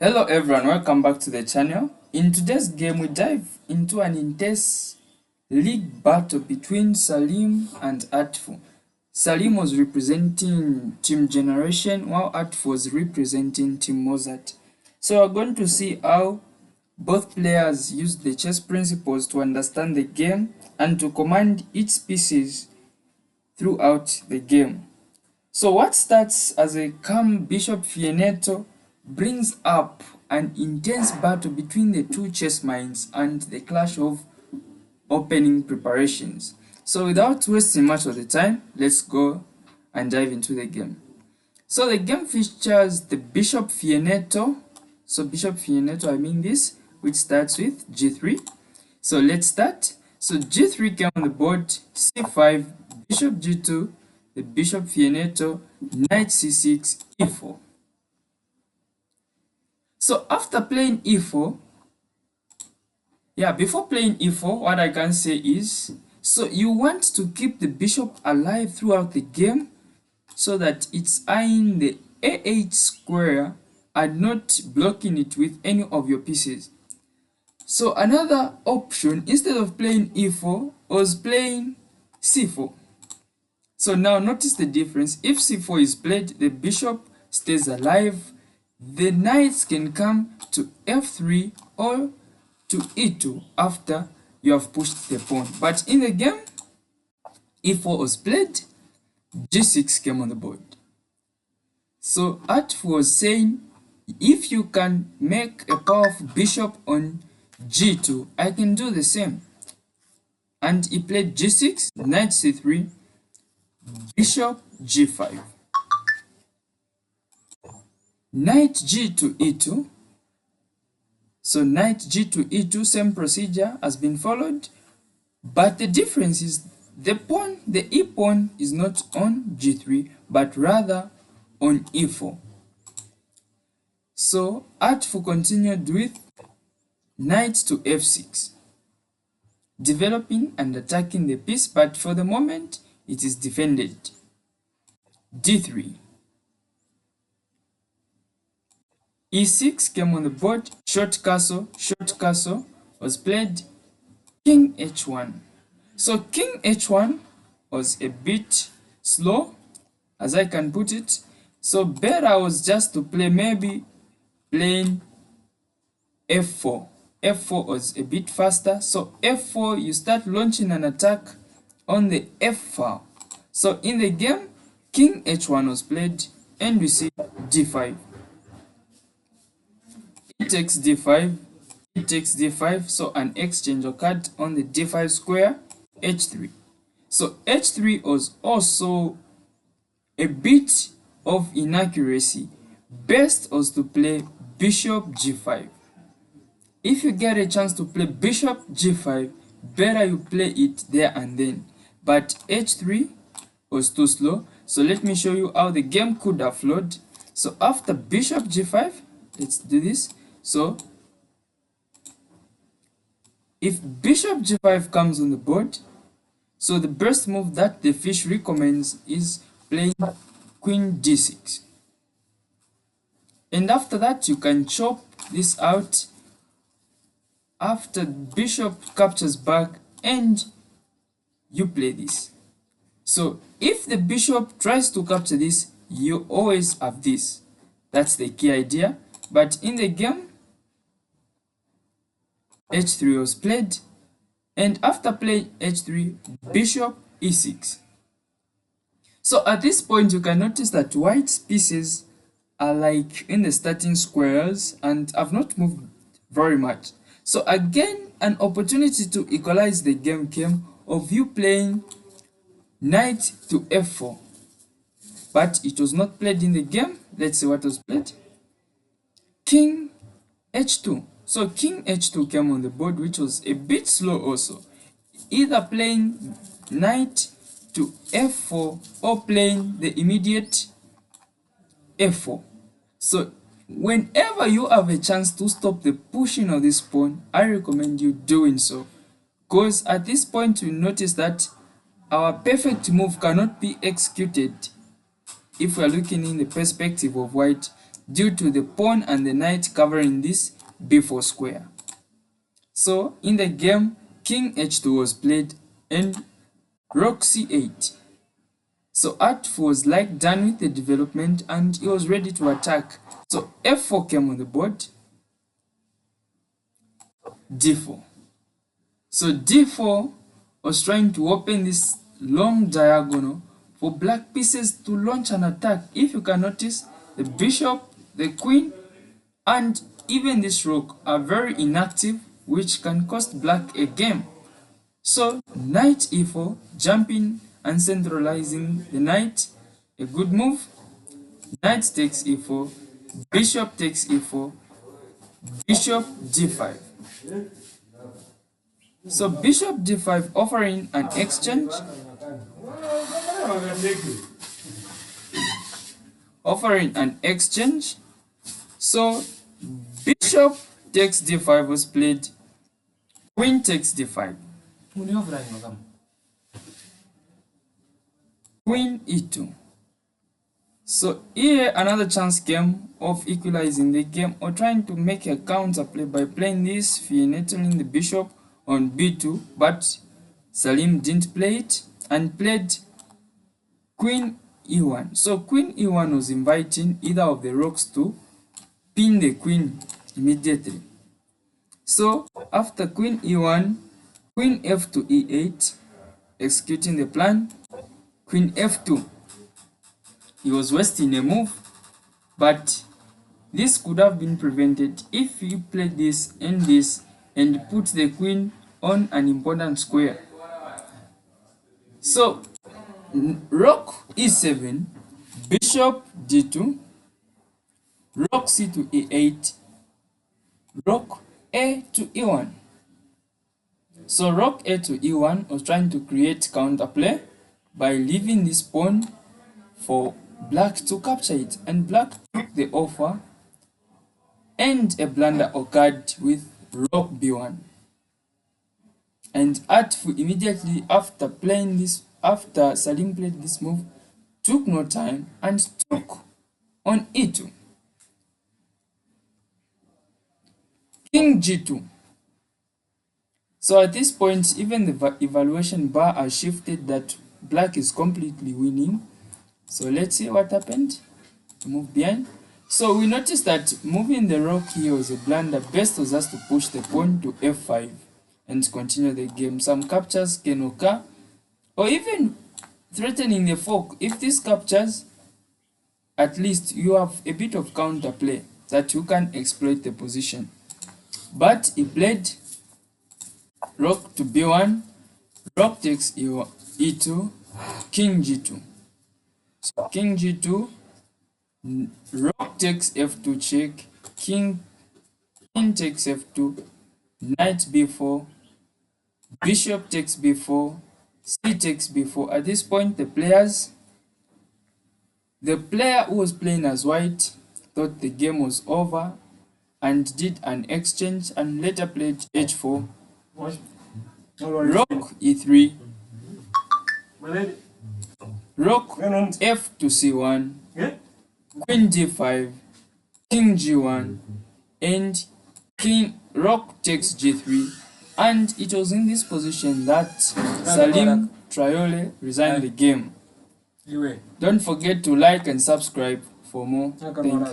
Hello everyone, welcome back to the channel. In today's game we dive into an intense league battle between Salim and Artful. Salim was representing Team Generation while Artful was representing Team Mozart. So we're going to see how both players use the chess principles to understand the game and to command each species throughout the game. So what starts as a calm Bishop Fianeto brings up an intense battle between the two chess minds and the clash of opening preparations. So without wasting much of the time, let's go and dive into the game. So the game features the Bishop Fianeto. So Bishop Fianeto, I mean this, which starts with G3. So let's start. So G3 came on the board, C5, Bishop G2, the Bishop Fianeto, Knight C6, E4. So after playing E4, before playing E4, what I can say is, so you want to keep the bishop alive throughout the game so that it's eyeing the A8 square and not blocking it with any of your pieces. So another option, instead of playing E4, was playing C4. So now notice the difference. If C4 is played, the bishop stays alive. The knights can come to F3 or to E2 after you have pushed the pawn. But in the game, E4 was played, G6 came on the board. So Artful was saying, if you can make a powerful bishop on G2, I can do the same. And he played G6, Knight C3, Bishop G5. Knight G to E2. So Knight G to E2, same procedure has been followed. But the difference is the E pawn is not on G3, but rather on E4. So Artful continued with Knight to F6, developing and attacking the piece, but for the moment it is defended. D3. E6 came on the board, short castle was played, King H1. So King H1 was a bit slow, as I can put it. So better was just to play maybe playing F4. F4 was a bit faster. So F4, you start launching an attack on the F file. So in the game, King H1 was played, and we see D5. It takes D5, it takes D5, so an exchange occurred on the D5 square, H3. So H3 was also a bit of inaccuracy. Best was to play Bishop G5. If you get a chance to play Bishop G5, better you play it there and then. But H3 was too slow. So let me show you how the game could have flowed. So after Bishop G5, let's do this. So if Bishop G5 comes on the board, so the best move that the fish recommends is playing Queen D6. And after that, you can chop this out after Bishop captures back and you play this. So if the Bishop tries to capture this, you always have this. That's the key idea. But in the game, H3 was played, and after playing H3, Bishop E6. So at this point, you can notice that white's pieces are like in the starting squares and have not moved very much. So again, an opportunity to equalize the game came of you playing Knight to F4. But it was not played in the game. Let's see what was played. King H2. So King H2 came on the board, which was a bit slow also. Either playing Knight to F4 or playing the immediate F4. So whenever you have a chance to stop the pushing of this pawn, I recommend you doing so. Because at this point you notice that our perfect move cannot be executed if we are looking in the perspective of white, due to the pawn and the knight covering this b4 square. So in the game, king h2 was played and rook c8. So Artful was like done with the development and he was ready to attack. So f4 came on the board, d4. So d4 was trying to open this long diagonal for black pieces to launch an attack. If you can notice, the bishop, the queen, and even this rook are very inactive, which can cost black a game. So knight e4, jumping and centralizing the knight, a good move. Knight takes e4, bishop takes e4, bishop d5. So bishop d5 offering an exchange, So bishop takes d5 was played, queen takes d5, queen e2. So here another chance came of equalizing the game or trying to make a counter play by playing this, fianchetting the bishop on b2, but Salim didn't play it and played queen e1. So queen e1 was inviting either of the rooks to pin the queen immediately. So after queen e1, queen f2 e8, executing the plan, queen f2. He was wasting a move, but this could have been prevented if he played this and put the queen on an important square. So rook e7, bishop d2, rook c2 e8, rook a to e1. So rook a to e1 was trying to create counterplay by leaving this pawn for black to capture it, and black took the offer and a blunder occurred with rook b1. And Artful immediately after playing this, after Salim played this move, took no time and took on e2. King g2. So at this point, even the evaluation bar has shifted that black is completely winning. So let's see what happened. Move behind. So we noticed that moving the rook here was a blunder. Best was just to push the pawn to f5 and continue the game. Some captures can occur, or even threatening the fork. If this captures, at least you have a bit of counterplay that you can exploit the position. But he played rook to b1, rook takes e2, king g2. So king g2, rook takes f2 check, king takes f2, knight b4, bishop takes b4, c takes b4. At this point, the player who was playing as white thought the game was over and did an exchange and later played h4, rook e3, rook f to c1, queen d5, king g1, and rook takes g3. And it was in this position that Salim Traore resigned the game. Don't forget to like and subscribe for more. Thank you.